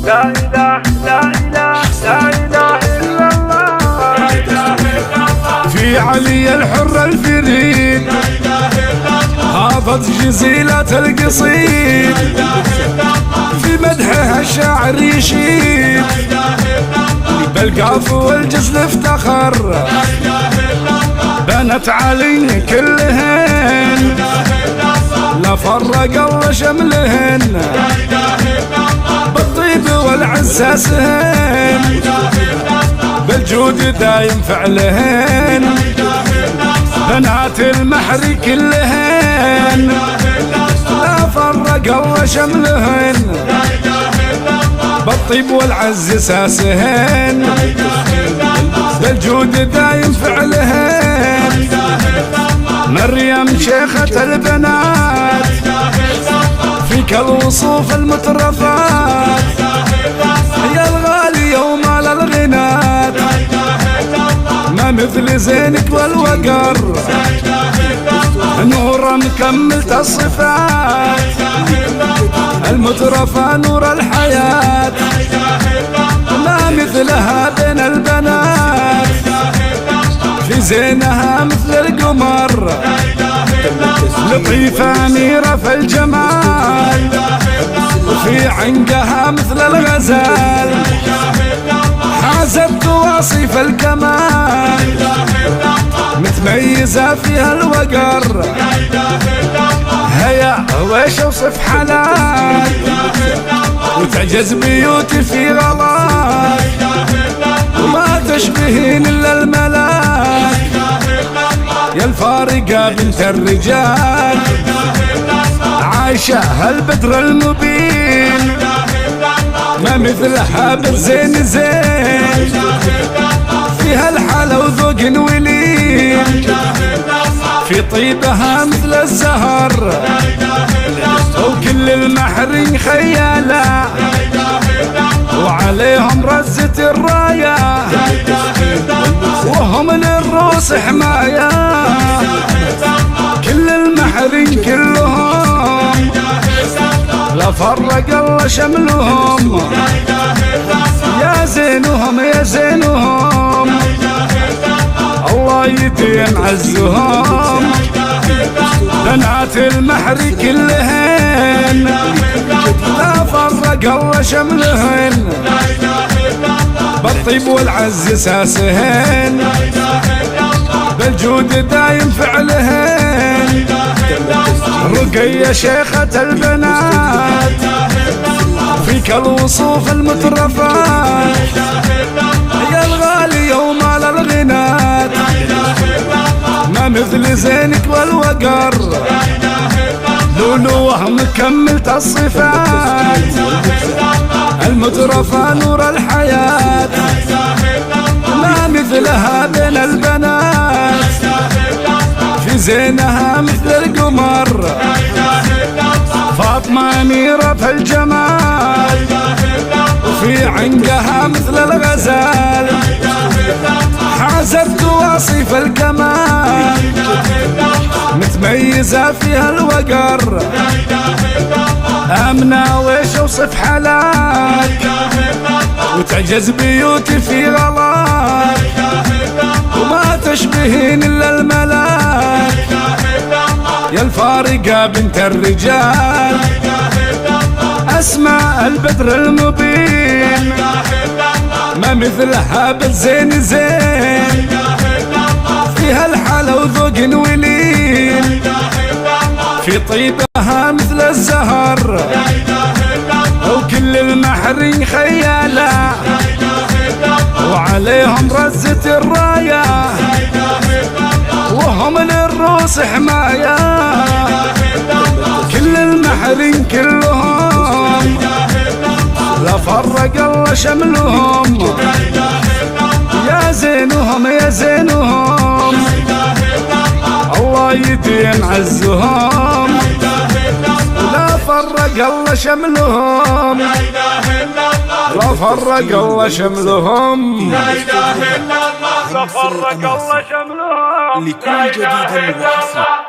لا إله لا إله لا إله إلا الله. في علي الحر الفريد هاضت جزيلة القصيد، في مدحها الشاعر يشيد، بالقاف والجزل افتخر، بنت علي كلهن لا فرق الله شملهن، بالطيب والعزة سهن، بالجود دايم فعلهن، بنات المحر كلهن لا فرق الله شملهن، بالطيب والعز ساسهن، بالجود دايم فعلهن، مريم شيخة البنات فيك الوصوف المترفات، يا الغالية ومال الغنات ما مثل زينك والوقر، نور مكملت الصفات المترفة نور الحياة، ما مثلها بين البنات في زينها مثل القمر، لطيفة أميرة في الجمال وفي عنقها مثل الغزال، حازت وصف الكمال متميزة فيها الوقر، هيا ويش وصف حلال وتعجز بيوتي في غلاك، وما تشبهين إلا الملاك يا الفارقة بنت الرجال، عايشة هالبدر المبين ما مثلها بالزين زين، فيها الحلا وذوق ولين، في طيبها مثل الزهر وكل المحرين خيالة، وعليهم رزة الراية وهم للروس حماية، كل المحرين كلهم لا فرق الله شملهم، يا زينهم يا زينهم الله يديم عزهم، بنات المحر كلهن لا فرق الله شملهن، بالطيب والعز ساسهن، بالجود دايم فعلهن، رقية شيخة البنات فيك الوصوف المترفات، يا الغالية ومال الغنات ما مثل زينك والوقر، لولوه مكملت الصفات المترفة نور الحياة، ما مثلها بين البنات في زينها مثل القمر، فاطمة أميرة في الجمال وفي عنقها مثل الغزال، حازت وصف الكمال متميزة فيها الوقر، آمنة ويش وصف حلاك وتعجز بيوتي في غلاك، وما تشبهين إلا الملاك يا الفارقة بنت الرجال، أسماء البدر المبين ما مثلها بالزين زين، فيها الحلا وذوق ولين، في طيبها مثل الزهر وكل المحرين خيالة، وعليهم رزة الراية وهم للروس حماية، كل المحرين كلهم لا فرق الله شملهم، يا زينهم يا زينهم الله يديم عزهم، لا فرق الله شملهم، لا فرق الله شملهم، لا فرق الله شملهم. لكل جديد وحصري